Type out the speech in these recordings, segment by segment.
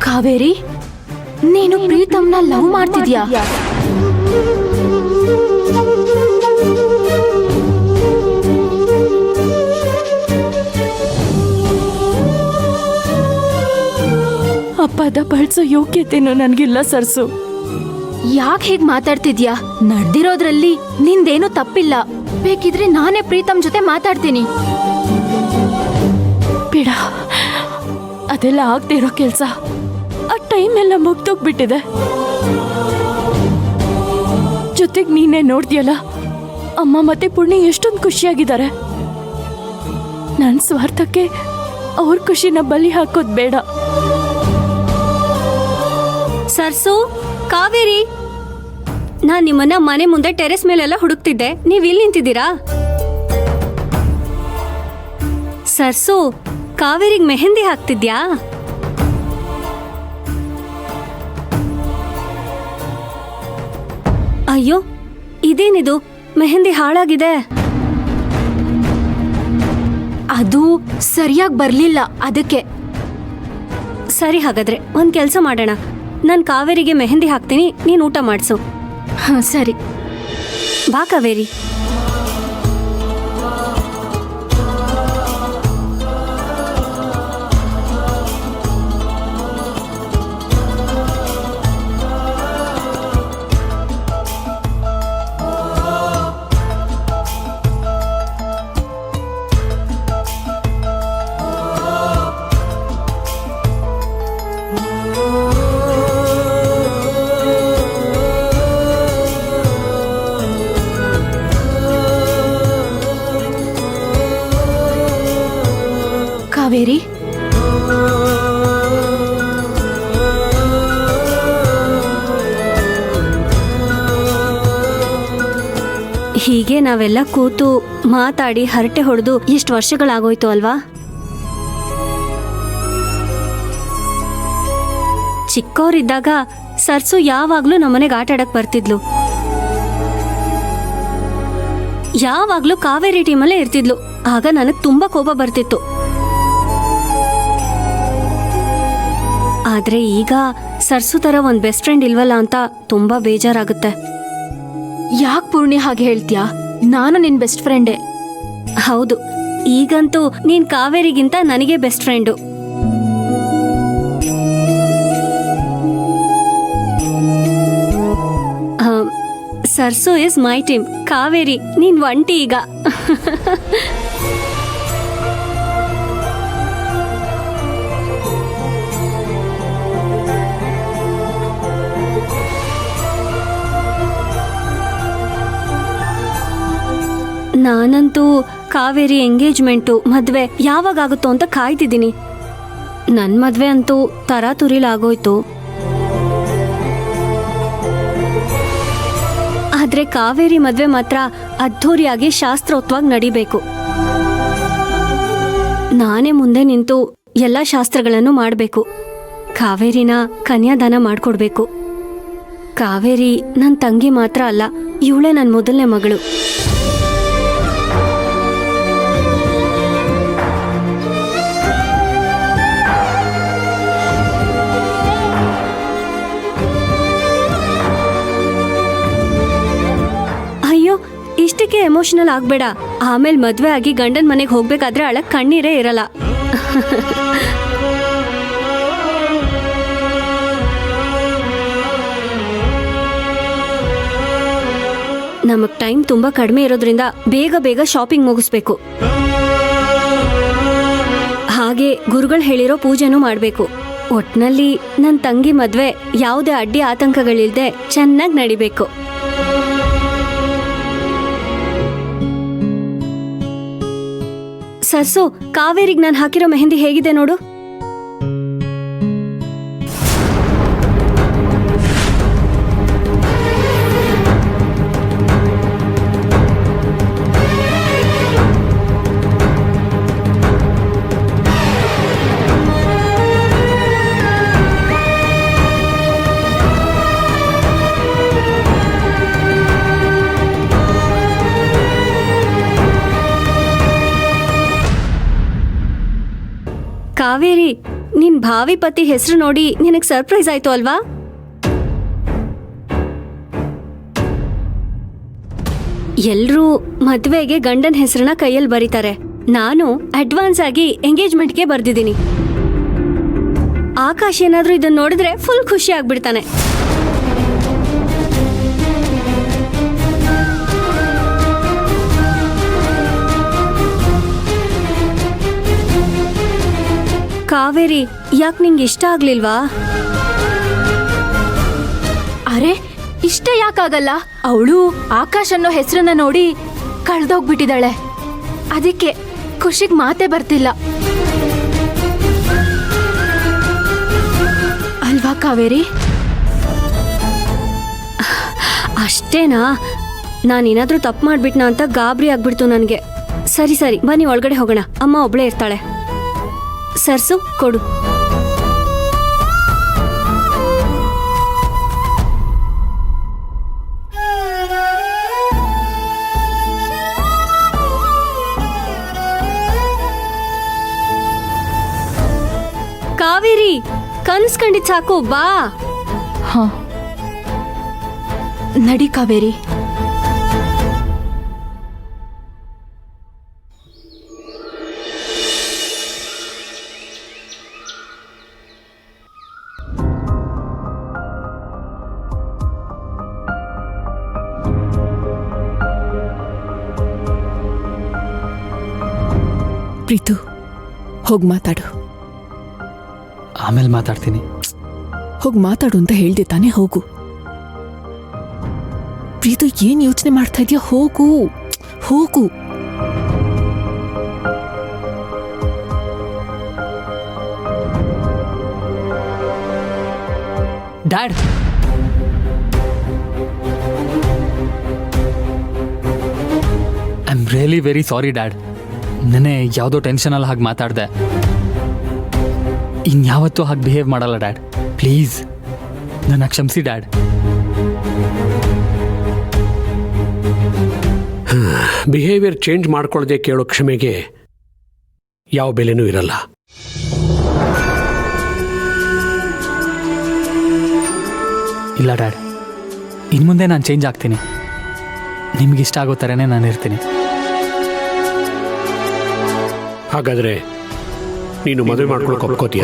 ಕಾವೇರಿ, ನೀನು ಪ್ರೀತಮ್ನ ಲವ್ ಮಾಡ್ತಿದ್ಯಾ? ಅಪ್ಪದ ಬಳಸೋ ಯೋಗ್ಯತೆನೂ ನನ್ಗಿಲ್ಲ ಸರ್ಸು. ಯಾಕೆ ಹೀಗ್ ಮಾತಾಡ್ತಿದ್ಯಾ? ನಡ್ದಿರೋದ್ರಲ್ಲಿ ನಿಂದೇನು ತಪ್ಪಿಲ್ಲ. ಬೇಕಿದ್ರೆ ನಾನೇ ಪ್ರೀತಮ್ ಜೊತೆ ಮಾತಾಡ್ತೀನಿ. ಬೇಡ, ಅದೆಲ್ಲ ಆಗದೆ ಇರೋ ಕೆಲ್ಸ. ಆ ಟೈಮ್ ಎಲ್ಲ ಮುಗ್ದೋಗ್ಬಿಟ್ಟಿದೆ. ಜೊತೆಗ್ ನೀನೇ ನೋಡ್ದಿಯಲ್ಲ, ಅಮ್ಮ ಮತ್ತೆ ಪುಣ್ಯ ಎಷ್ಟೊಂದು ಖುಷಿಯಾಗಿದ್ದಾರೆ. ನನ್ನ ಸ್ವಾರ್ಥಕ್ಕೆ ಅವ್ರ ಖುಷಿನ ಬಲಿ ಹಾಕೋದ್ ಬೇಡ. ಸರ್ಸು, ಕಾವೇರಿ, ನಾನ್ ನಿಮ್ಮನ್ನ ಮನೆ ಮುಂದೆ ಟೆರೆಸ್ ಮೇಲೆಲ್ಲ ಹುಡುಕ್ತಿದ್ದೆ. ನೀವ್ ಇಲ್ಲಿ ನಿಂತಿದ್ದೀರಾ? ಸರ್ಸು, ಕಾವೇರಿಗೆ ಮೆಹಂದಿ ಹಾಕ್ತಿದ್ಯಾ? ಅಯ್ಯೋ, ಇದೇನಿದು? ಮೆಹಂದಿ ಹಾಳಾಗಿದೆ. ಅದು ಸರಿಯಾಗಿ ಬರ್ಲಿಲ್ಲ, ಅದಕ್ಕೆ. ಸರಿ, ಹಾಗಾದ್ರೆ ಒಂದ್ ಕೆಲ್ಸ ಮಾಡೋಣ. ನಾನ್ ಕಾವೇರಿಗೆ ಮೆಹಂದಿ ಹಾಕ್ತೀನಿ, ನೀನ್ ಊಟ ಮಾಡ್ಸು. ಸರಿ. ಬಾ ಕಾವೇರಿ. ಕಾವೇರಿ, ಹೀಗೆ ನಾವೆಲ್ಲ ಕೂತು ಮಾತಾಡಿ ಹರಟೆ ಹೊಡೆದು ಎಷ್ಟು ವರ್ಷಗಳಾಗೋಯ್ತು ಅಲ್ವಾ? ಚಿಕ್ಕವರಿದ್ದಾಗ ಸರ್ಸು ಯಾವಾಗ್ಲೂ ನಮ್ಮನೆಗೆ ಆಟ ಆಡಕ್ ಬರ್ತಿದ್ಲು. ಯಾವಾಗ್ಲೂ ಕಾವೇರಿ ಟೀಮಲ್ಲೇ ಇರ್ತಿದ್ಲು. ಆಗ ನನಗ್ ತುಂಬಾ ಕೋಪ ಬರ್ತಿತ್ತು. ಆದ್ರೆ ಈಗ ಸರ್ಸು ತರ ಒಂದ್ ಬೆಸ್ಟ್ ಫ್ರೆಂಡ್ ಇಲ್ವಲ್ಲ ಅಂತ ತುಂಬಾ ಬೇಜಾರಾಗುತ್ತೆ. ಯಾಕೆ ಪೂರ್ಣಿ ಹಾಗೆ ಹೇಳ್ತೀಯಾ? ನಾನು ನಿನ್ ಬೆಸ್ಟ್ ಫ್ರೆಂಡೇ. ಹೌದು, ಈಗಂತೂ ನೀನ್ ಕಾವೇರಿಗಿಂತ ನನಗೆ ಬೆಸ್ಟ್ ಫ್ರೆಂಡು. ಸರ್ಸು ಇಸ್ ಮೈ ಟೀಮ್. ಕಾವೇರಿ, ನೀನ್ ಒಂಟಿ ಈಗ. ನಾನಂತೂ ಕಾವೇರಿ ಎಂಗೇಜ್ಮೆಂಟು, ಮದ್ವೆ ಯಾವಾಗಾಗುತ್ತೋ ಅಂತ ಕಾಯ್ತಿದ್ದೀನಿ. ನನ್ ಮದ್ವೆ ಅಂತೂ ತರಾತುರಿಲಾಗೋಯ್ತು. ಆದ್ರೆ ಕಾವೇರಿ ಮದ್ವೆ ಮಾತ್ರ ಅದ್ಧೂರಿಯಾಗಿ ಶಾಸ್ತ್ರೋಕ್ತವಾಗಿ ನಡಿಬೇಕು. ನಾನೇ ಮುಂದೆ ನಿಂತು ಎಲ್ಲಾ ಶಾಸ್ತ್ರಗಳನ್ನು ಮಾಡಬೇಕು. ಕಾವೇರಿನ ಕನ್ಯಾದಾನ ಮಾಡ್ಕೊಡ್ಬೇಕು. ಕಾವೇರಿ ನನ್ ತಂಗಿ ಮಾತ್ರ ಅಲ್ಲ, ಇವಳೇ ನನ್ ಮೊದಲನೇ ಮಗಳು. ಇಷ್ಟಕ್ಕೆ ಎಮೋಷನಲ್ ಆಗ್ಬೇಡ. ಆಮೇಲೆ ಮದ್ವೆ ಆಗಿ ಗಂಡನ್ ಮನೆಗೆ ಹೋಗ್ಬೇಕಾದ್ರೆ ಅಳಕ್ ಕಣ್ಣೀರೇ ಇರಲ್ಲ. ನಮಗ್ ಟೈಮ್ ತುಂಬಾ ಕಡಿಮೆ ಇರೋದ್ರಿಂದ ಬೇಗ ಬೇಗ ಶಾಪಿಂಗ್ ಮುಗಿಸ್ಬೇಕು. ಹಾಗೆ ಗುರುಗಳು ಹೇಳಿರೋ ಪೂಜೆನೂ ಮಾಡ್ಬೇಕು. ಒಟ್ನಲ್ಲಿ ನನ್ ತಂಗಿ ಮದ್ವೆ ಯಾವುದೇ ಅಡ್ಡಿ ಆತಂಕಗಳಿಲ್ದೆ ಚೆನ್ನಾಗಿ ನಡಿಬೇಕು. ಸರ್ಸು, ಕಾವೇರಿಗೆ ನಾನು ಹಾಕಿರೋ ಮೆಹಂದಿ ಹೇಗಿದೆ ನೋಡು. ಕಾವೇರಿ ನಿನ್ ಭಾವಿ ಪತಿ ಹೆಸರು ನೋಡಿ ನಿನಗ್ ಸರ್ಪ್ರೈಸ್ ಆಯ್ತು ಅಲ್ವಾ? ಎಲ್ರೂ ಮದ್ವೆಗೆ ಗಂಡನ ಹೆಸರನ್ನ ಕೈಯಲ್ಲಿ ಬರೀತಾರೆ. ನಾನು ಅಡ್ವಾನ್ಸ್ ಆಗಿ ಎಂಗೇಜ್ಮೆಂಟ್ಗೆ ಬರ್ದಿದ್ದೀನಿ. ಆಕಾಶ್ ಏನಾದ್ರೂ ಇದನ್ನ ನೋಡಿದ್ರೆ ಫುಲ್ ಖುಷಿ ಆಗ್ಬಿಡ್ತಾನೆ. ಕಾವೇರಿ, ಯಾಕೆ ನಿಂಗೆ ಇಷ್ಟ ಆಗ್ಲಿಲ್ವಾ? ಅರೆ, ಇಷ್ಟ ಯಾಕಾಗಲ್ಲ? ಅವಳು ಆಕಾಶ್ ಅನ್ನೋ ಹೆಸರನ್ನ ನೋಡಿ ಕಳ್ದೋಗ್ಬಿಟ್ಟಿದ್ದಾಳೆ. ಅದಕ್ಕೆ ಖುಷಿಗ್ ಮಾತೇ ಬರ್ತಿಲ್ಲ ಅಲ್ವಾ ಕಾವೇರಿ? ಅಷ್ಟೇನಾ? ನಾನೇನಾದ್ರೂ ತಪ್ಪು ಮಾಡ್ಬಿಟ್ನಾ ಅಂತ ಗಾಬರಿ ಆಗ್ಬಿಡ್ತು ನನಗೆ. ಸರಿ ಸರಿ, ಬನ್ನಿ ಒಳಗಡೆ ಹೋಗೋಣ. ಅಮ್ಮ ಒಬ್ಳೇ ಇರ್ತಾಳೆ. ಸರ್ಸು, ಕೊಡು. ಕಾವೇರಿ, ಕನ್ಸ್ ಕಂಡಿದ್ ಸಾಕು, ಬಾ. ಹಾ, ನಡಿ ಕಾವೇರಿ. ಪ್ರೀತು, ಹೋಗಿ ಮಾತಾಡು. ಆಮೇಲೆ ಮಾತಾಡ್ತೀನಿ. ಹೋಗಿ ಮಾತಾಡು ಅಂತ ಹೇಳ್ದೆ ತಾನೇ? ಹೋಗು. ಪ್ರೀತು, ಏನ್ ಯೋಚನೆ ಮಾಡ್ತಾ ಇದೀಯ? ಹೋಗು ಹೋಗು. Dad, I am really very sorry dad. ನೆನೆ ಯಾವುದೋ ಟೆನ್ಷನಲ್ಲಿ ಹಾಗೆ ಮಾತಾಡಿದೆ. ಇನ್ಯಾವತ್ತೂ ಹಾಗೆ ಬಿಹೇವ್ ಮಾಡಲ್ಲ ಡ್ಯಾಡ್. ಪ್ಲೀಸ್ ನನ್ನ ಕ್ಷಮಿಸಿ ಡ್ಯಾಡ್. ಬಿಹೇವಿಯರ್ ಚೇಂಜ್ ಮಾಡ್ಕೊಳ್ಳದೆ ಕೇಳೋ ಕ್ಷಮೆಗೆ ಯಾವ ಬೆಲೆನೂ ಇರಲ್ಲ. ಇಲ್ಲ ಡ್ಯಾಡ್, ಇನ್ನು ಮುಂದೆ ನಾನು ಚೇಂಜ್ ಆಗ್ತೀನಿ. ನಿಮಗಿಷ್ಟ ಆಗೋ ಥರನೇ ನಾನು ಇರ್ತೀನಿ. ಹಾಗಾದ್ರೆ ನೀನು ಮದುವೆ ಮಾಡ್ಕೊಳಕ್ಕೆ ಒಪ್ಕೋತೀಯ?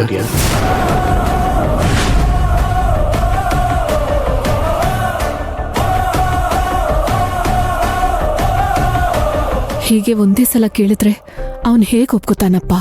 ಹೀಗೆ ಒಂದೇ ಸಲ ಕೇಳಿದ್ರೆ ಅವನು ಹೇಗೆ ಒಪ್ಕೋತಾನಪ್ಪ?